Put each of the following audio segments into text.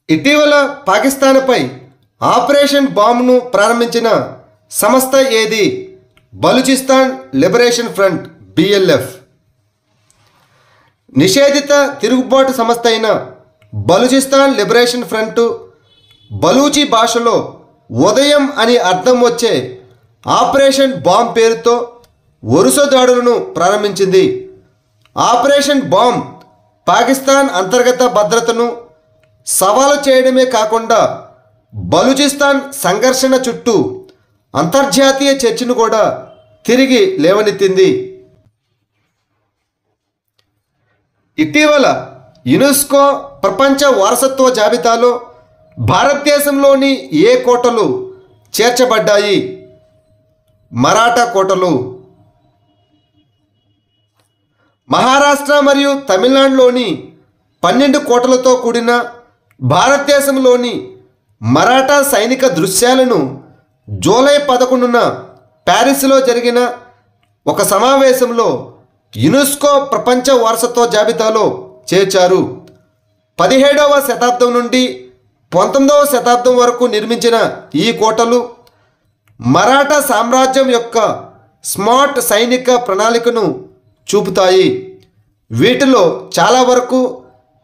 ఇటీవల పాకిస్తాన్పై ఆపరేషన్ బాంబ్ను ప్రారంభించిన సంస్థ ఏది? Balochistan liberation front BLF. నిషేధిత తిరుగుబాటు సంస్థ అయిన బలూచిస్తాన్ లిబరేషన్ ఫ్రంట్ బలూచి భాషలో ఉదయం అని అర్థం వచ్చే ఆపరేషన్ బాంబ్ పేరుతో వరుస దాడులను ప్రారంభించింది. ఆపరేషన్ బాంబ్ పాకిస్తాన్ అంతర్గత భద్రతను సవాలు చేయడమే కాకుండా బలూచిస్తాన్ సంఘర్షణ చుట్టూ అంతర్జాతీయ చర్చను కూడా తిరిగి లేవనెత్తింది. ఇటీవల యునెస్కో ప్రపంచ వారసత్వ జాబితాలో భారతదేశంలోని ఏ కోటలు చేర్చబడ్డాయి? మరాఠా కోటలు. మహారాష్ట్ర మరియు తమిళనాడులోని 12 కోటలతో కూడిన భారతదేశంలోని మరాఠా సైనిక దృశ్యాలను జూలై 11న ప్యారిస్లో జరిగిన ఒక సమావేశంలో యునెస్కో ప్రపంచ వారసత్వ జాబితాలో చేర్చారు. 17వ శతాబ్దం నుండి 19వ శతాబ్దం వరకు నిర్మించిన ఈ కోటలు మరాఠా సామ్రాజ్యం యొక్క స్మార్ట్ సైనిక ప్రణాళికను చూపుతాయి. వీటిలో చాలా వరకు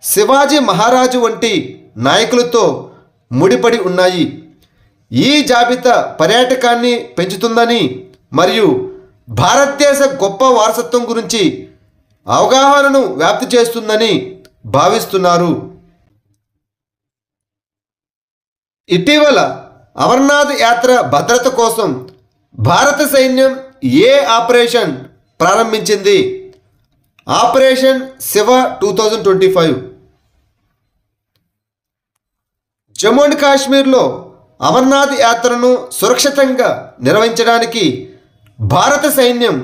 శివాజీ మహారాజు వంటి నాయకులతో ముడిపడి ఉన్నాయి. ఈ జాబితా పర్యాటకాన్ని పెంచుతుందని మరియు భారతదేశ గొప్ప వారసత్వం గురించి అవగాహనను వ్యాప్తి చేస్తుందని భావిస్తున్నారు. ఇటీవల అమర్నాథ్ యాత్ర భద్రత కోసం భారత సైన్యం ఏ ఆపరేషన్ ప్రారంభించింది? ఆపరేషన్ శివ 2025. జమ్మూ అండ్ కాశ్మీర్లో అమర్నాథ్ యాత్రను సురక్షితంగా నిర్వహించడానికి భారత సైన్యం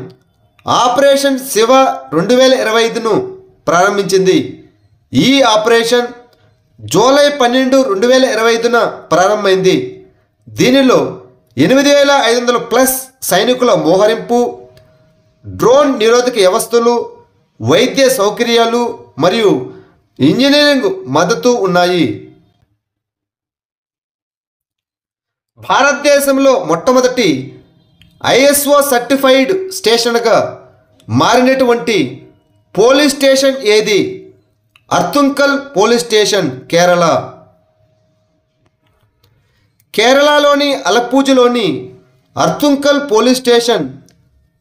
ఆపరేషన్ శివ 2025ను ప్రారంభించింది. ఈ ఆపరేషన్ జూలై 12, 2025న ప్రారంభమైంది. దీనిలో 8500+ సైనికుల మోహరింపు, డ్రోన్ నిరోధక వ్యవస్థలు, వైద్య సౌకర్యాలు మరియు ఇంజనీరింగ్ మద్దతు ఉన్నాయి. భారతదేశంలో మొట్టమొదటి ISO సర్టిఫైడ్ స్టేషన్గా మారినటువంటి పోలీస్ స్టేషన్ ఏది? Arthunkal police station, Kerala. కేరళలోని అలప్పూజలోని Arthunkal police station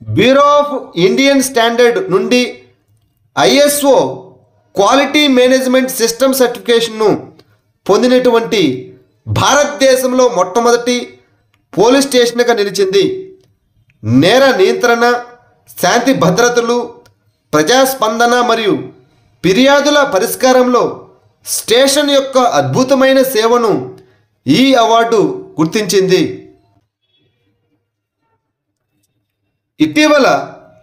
bureau of Indian standard నుండి ISO క్వాలిటీ మేనేజ్మెంట్ సిస్టమ్ సర్టిఫికేషన్ను పొందినటువంటి భారతదేశంలో మొట్టమొదటి పోలీస్ స్టేషన్గా నిలిచింది. నేర నియంత్రణ, శాంతి భద్రతలు, ప్రజాస్పందన మరియు ఫిర్యాదుల పరిష్కారంలో స్టేషన్ యొక్క అద్భుతమైన సేవను ఈ అవార్డు గుర్తించింది. ఇటీవల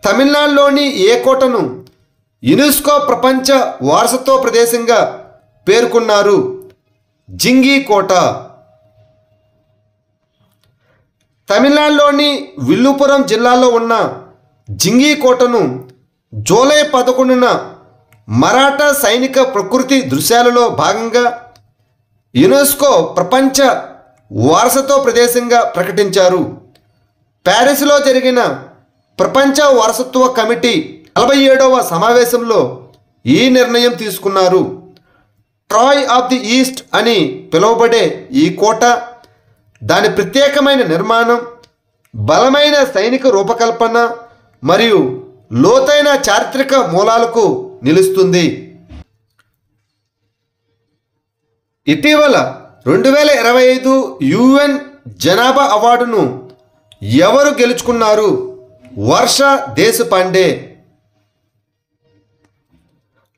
తమిళనాడులోని ఏ కోటను యునెస్కో ప్రపంచ వారసత్వ ప్రదేశంగా పేర్కొన్నారు? జింగి కోట. తమిళనాడులోని విల్లుపురం జిల్లాలో ఉన్న జింగి కోటను జూలై 11న మరాఠా సైనిక ప్రకృతి దృశ్యాలలో భాగంగా యునెస్కో ప్రపంచ వారసత్వ ప్రదేశంగా ప్రకటించారు. ప్యారిస్లో జరిగిన ప్రపంచ వారసత్వ కమిటీ 47వ సమావేశంలో ఈ నిర్ణయం తీసుకున్నారు. ట్రాయ్ ఆఫ్ ది ఈస్ట్ అని పిలువబడే ఈ కోట దాని ప్రత్యేకమైన నిర్మాణం, బలమైన సైనిక రూపకల్పన మరియు లోతైన చారిత్రక మూలాలకు నిలుస్తుంది. ఇటీవల 2025 UN జనాభా అవార్డును ఎవరు గెలుచుకున్నారు? వర్ష దేశపాండే.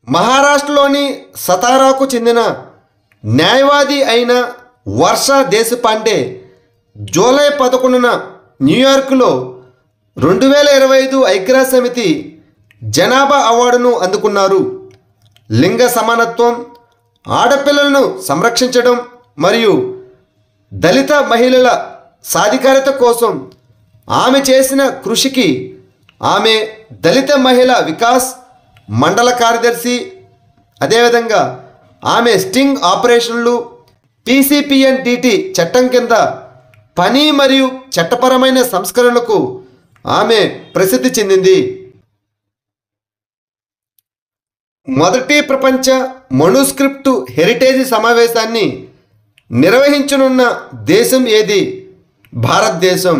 మహారాష్ట్రలోని సతారాకు చెందిన న్యాయవాది అయిన వర్ష దేశపాండే జూలై 11న న్యూయార్క్లో 2025 ఐక్యరాజ్య సమితి జనాభా అవార్డును అందుకున్నారు. లింగ సమానత్వం, ఆడపిల్లలను సంరక్షించడం మరియు దళిత మహిళల సాధికారత కోసం ఆమె చేసిన కృషికి ఆమె దళిత మహిళా వికాస్ మండల కార్యదర్శి, అదేవిధంగా ఆమె స్టింగ్ ఆపరేషన్లు, పీసీపీఎన్డిటి చట్టం కింద పని మరియు చట్టపరమైన సంస్కరణలకు ఆమె ప్రసిద్ధి చెందింది. మొదటి ప్రపంచ మనుస్క్రిప్ట్ హెరిటేజ్ సమావేశాన్ని నిర్వహించనున్న దేశం ఏది? భారతదేశం.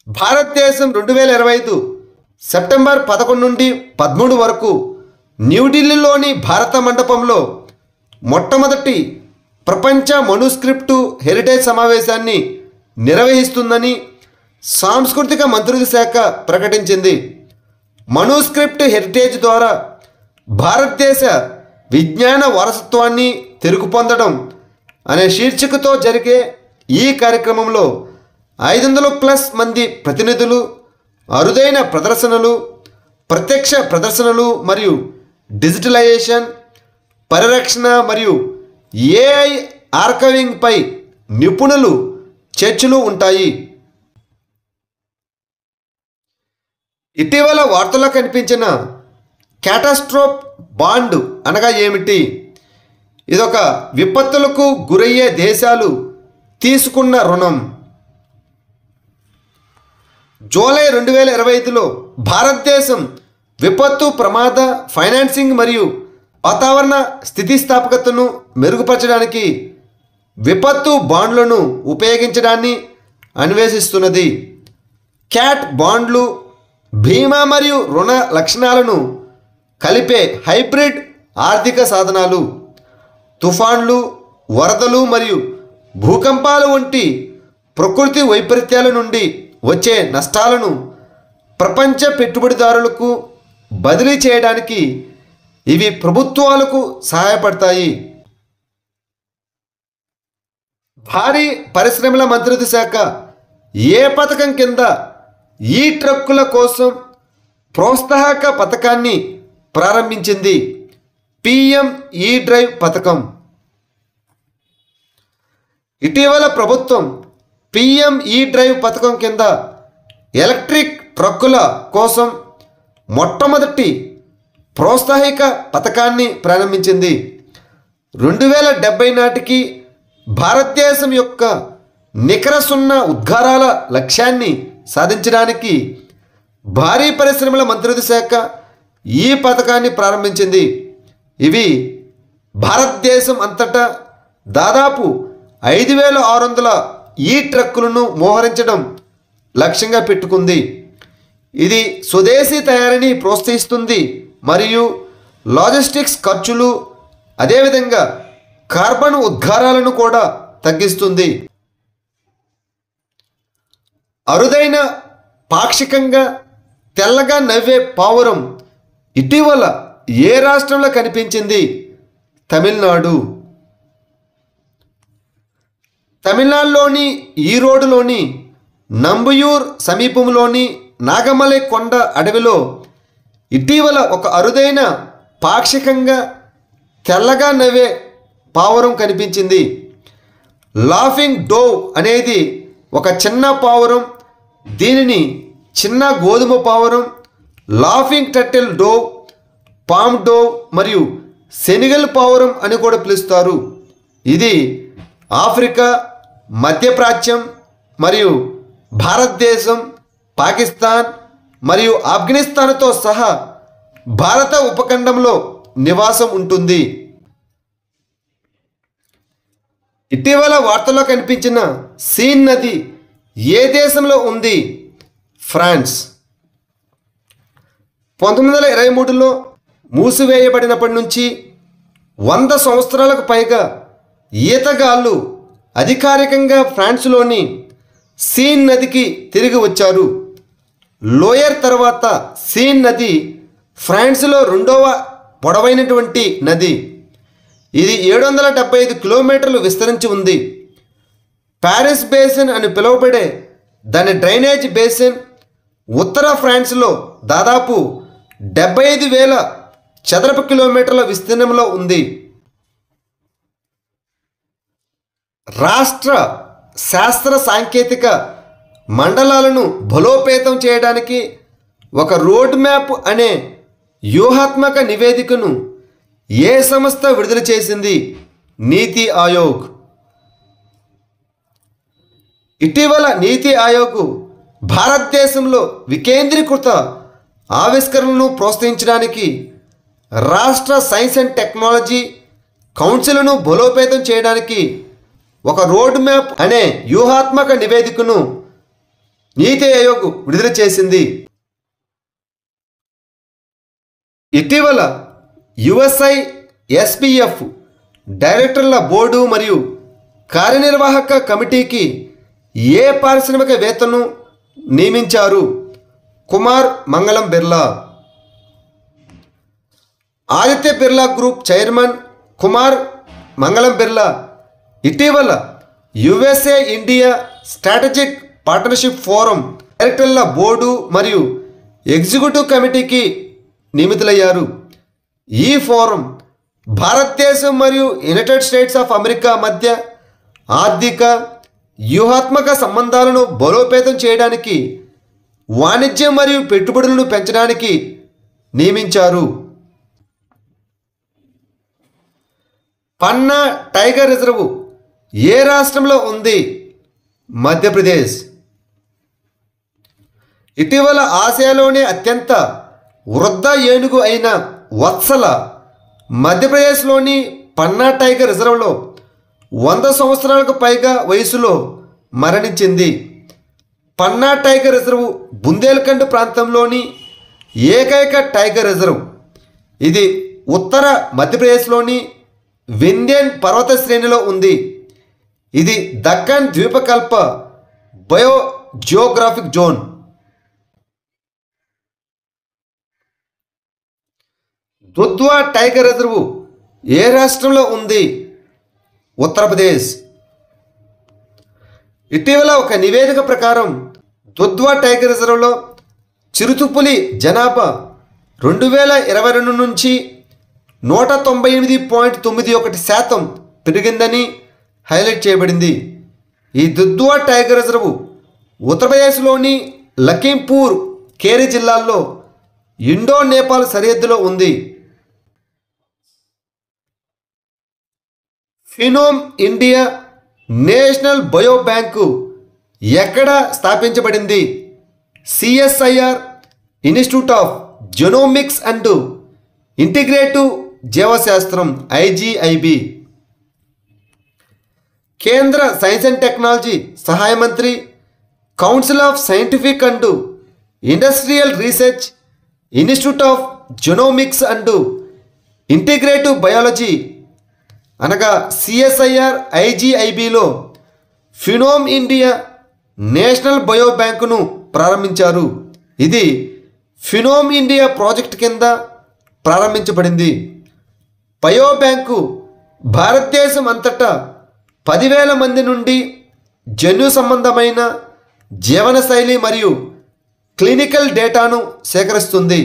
భారతదేశం 2025 సెప్టెంబర్ 11 నుండి 13 వరకు న్యూఢిల్లీలోని భారత మండపంలో మొట్టమొదటి ప్రపంచ మనుస్క్రిప్ట్ హెరిటేజ్ సమావేశాన్ని నిర్వహిస్తుందని సాంస్కృతిక మంత్రిత్వ శాఖ ప్రకటించింది. మనుస్క్రిప్ట్ హెరిటేజ్ ద్వారా భారతదేశ విజ్ఞాన వారసత్వాన్ని తిరుగు పొందడం అనే శీర్షికతో జరిగే ఈ కార్యక్రమంలో 500+ మంది ప్రతినిధులు, అరుదైన ప్రదర్శనలు, ప్రత్యక్ష ప్రదర్శనలు మరియు డిజిటలైజేషన్, పరిరక్షణ మరియు ఏఐ ఆర్కైవింగ్పై నిపుణులు చర్చలు ఉంటాయి. ఇటీవల వార్తల్లో కనిపించిన క్యాటాస్ట్రోఫ్ బాండ్ అనగా ఏమిటి? ఇదొక విపత్తులకు గురయ్యే దేశాలు తీసుకున్న రుణం. జూలై 2025లో భారతదేశం విపత్తు ప్రమాద ఫైనాన్సింగ్ మరియు వాతావరణ స్థితిస్థాపకతను మెరుగుపరచడానికి విపత్తు బాండ్లను ఉపయోగించడాన్ని అన్వేషిస్తున్నది. క్యాట్ బాండ్లు బీమా మరియు రుణ లక్షణాలను కలిపే హైబ్రిడ్ ఆర్థిక సాధనాలు. తుఫాన్లు, వరదలు మరియు భూకంపాలు వంటి ప్రకృతి వైపరీత్యాల నుండి వచ్చే నష్టాలను ప్రపంచ పెట్టుబడిదారులకు బదిలీ చేయడానికి ఇవి ప్రభుత్వాలకు సహాయపడతాయి. భారీ పరిశ్రమల మంత్రిత్వ శాఖ ఏ పథకం కింద ఈ ట్రక్కుల కోసం ప్రోత్సాహక పథకాన్ని ప్రారంభించింది? పిఎం ఈ డ్రైవ్ పథకం. ఇటీవల ప్రభుత్వం పిఎం ఈ డ్రైవ్ పథకం కింద ఎలక్ట్రిక్ ట్రక్కుల కోసం మొట్టమొదటి ప్రోత్సాహక పథకాన్ని ప్రారంభించింది. 2070 నాటికి భారతదేశం యొక్క నికర సున్నా ఉద్గారాల లక్ష్యాన్ని సాధించడానికి భారీ పరిశ్రమల మంత్రిత్వ శాఖ ఈ పథకాన్ని ప్రారంభించింది. ఇవి భారతదేశం అంతటా దాదాపు 5600 ఈ ట్రక్కులను మోహరించడం లక్ష్యంగా పెట్టుకుంది. ఇది స్వదేశీ తయారీని ప్రోత్సహిస్తుంది మరియు లాజిస్టిక్స్ ఖర్చులు, అదేవిధంగా కార్బన్ ఉద్గారాలను కూడా తగ్గిస్తుంది. అరుదైన పాక్షికంగా తెల్లగా నవ్వే పావురం ఇటీవల ఏ రాష్ట్రంలో కనిపించింది? తమిళనాడు. తమిళనాడులోని ఈరోడులోని నంబుయూర్ సమీపంలోని నాగమలై కొండ అడవిలో ఇటీవల ఒక అరుదైన పాక్షికంగా తెల్లగా నవ్వే పావురం కనిపించింది. లాఫింగ్ డోవ్ అనేది ఒక చిన్న పావురం. దీనిని చిన్న గోధుమ పావురం, laughing turtle Dove, palm Dove మరియు సెనిగల్ పావురం అని కూడా పిలుస్తారు. ఇది ఆఫ్రికా, మధ్యప్రాచ్యం మరియు భారతదేశం, పాకిస్తాన్ మరియు ఆఫ్ఘనిస్తాన్తో సహా భారత ఉపఖండంలో నివాసం ఉంటుంది. ఇటీవల వార్తల్లో కనిపించిన సీన్ నది ఏ దేశంలో ఉంది? ఫ్రాన్స్. 1923లో మూసివేయబడినప్పటి నుంచి 100 సంవత్సరాలకు పైగా ఈతగాళ్ళు అధికారికంగా ఫ్రాన్స్లోని సీన్ నదికి తిరిగి వచ్చారు. లోయర్ తర్వాత సీన్ నది ఫ్రాన్స్లో 2వ పొడవైనటువంటి నది. ఇది 775 కిలోమీటర్లు విస్తరించి ఉంది. ప్యారిస్ బేసిన్ అని పిలువబడే దాని డ్రైనేజ్ బేసిన్ ఉత్తర ఫ్రాన్స్లో దాదాపు 75,000 చదరపు కిలోమీటర్ల విస్తీర్ణంలో ఉంది. రాష్ట్ర శాస్త్ర సాంకేతిక మండలాలను బలోపేతం చేయడానికి ఒక రోడ్ మ్యాప్ అనే వ్యూహాత్మక నివేదికను ఏ సంస్థ విడుదల చేసింది? నీతి ఆయోగ్. ఇటీవల నీతి ఆయోగ్ భారతదేశంలో వికేంద్రీకృత ఆవిష్కరణలను ప్రోత్సహించడానికి రాష్ట్ర సైన్స్ అండ్ టెక్నాలజీ కౌన్సిల్ను బలోపేతం చేయడానికి ఒక రోడ్ మ్యాప్ అనే వ్యూహాత్మక నివేదికను నీతి ఆయోగ్ విడుదల చేసింది. ఇటీవల USISPF డైరెక్టర్ల బోర్డు మరియు కార్యనిర్వాహక కమిటీకి ఏ పారిశ్రామికవేత్తను నియమించారు? కుమార్ మంగళం బిర్లా. ఆదిత్య బిర్లా గ్రూప్ చైర్మన్ కుమార్ మంగళం బిర్లా ఇటీవల USA India strategic partnership forum డైరెక్టర్ల బోర్డు మరియు ఎగ్జిక్యూటివ్ కమిటీకి నియమితులయ్యారు. ఈ ఫోరం భారతదేశం మరియు యునైటెడ్ స్టేట్స్ ఆఫ్ అమెరికా మధ్య ఆర్థిక వ్యూహాత్మక సంబంధాలను బలోపేతం చేయడానికి, వాణిజ్యం మరియు పెట్టుబడులను పెంచడానికి నియమించారు. పన్నా టైగర్ రిజర్వ్ ఏ రాష్ట్రంలో ఉంది? మధ్యప్రదేశ్. ఇటీవల ఆసియాలోనే అత్యంత వృద్ధ ఏనుగు అయిన వత్సల మధ్యప్రదేశ్లోని పన్నా టైగర్ రిజర్వ్లో 100 సంవత్సరాలకు పైగా వయసులో మరణించింది. పన్నా టైగర్ రిజర్వ్ బుందేల్ఖండ్ ప్రాంతంలోని ఏకైక టైగర్ రిజర్వ్. ఇది ఉత్తర మధ్యప్రదేశ్లోని వింధ్యన్ పర్వత శ్రేణిలో ఉంది. ఇది దక్కన్ ద్వీపకల్ప biogeographic zone. Dudhwa tiger reserve ఏ రాష్ట్రంలో ఉంది? ఉత్తరప్రదేశ్. ఇటీవల ఒక నివేదిక ప్రకారం దుధ్వా టైగర్ రిజర్వ్లో చిరుతపులి జనాభా 2022 నుంచి 198.91% పెరిగిందని హైలైట్ చేయబడింది. ఈ దుధ్వా టైగర్ రిజర్వ్ ఉత్తరప్రదేశ్లోని లఖీంపూర్ ఖేరి జిల్లాల్లో ఇండో నేపాల్ సరిహద్దులో ఉంది. Phenome India national bio bank ఎక్కడ స్థాపించబడింది? CSIR institute of genomics and integrative జీవశాస్త్రం IGIB. కేంద్ర సైన్స్ అండ్ టెక్నాలజీ సహాయ మంత్రి, council of scientific and industrial research, institute of genomics and integrative biology అనగా CSIR IGIBలో ఫినోమ్ ఇండియా నేషనల్ బయో బ్యాంకును ప్రారంభించారు. ఇది ఫినోమ్ ఇండియా ప్రాజెక్ట్ కింద ప్రారంభించబడింది. బయో బ్యాంకు భారతదేశం అంతటా 10,000 మంది నుండి జన్యు సంబంధమైన జీవనశైలి మరియు క్లినికల్ డేటాను సేకరిస్తుంది.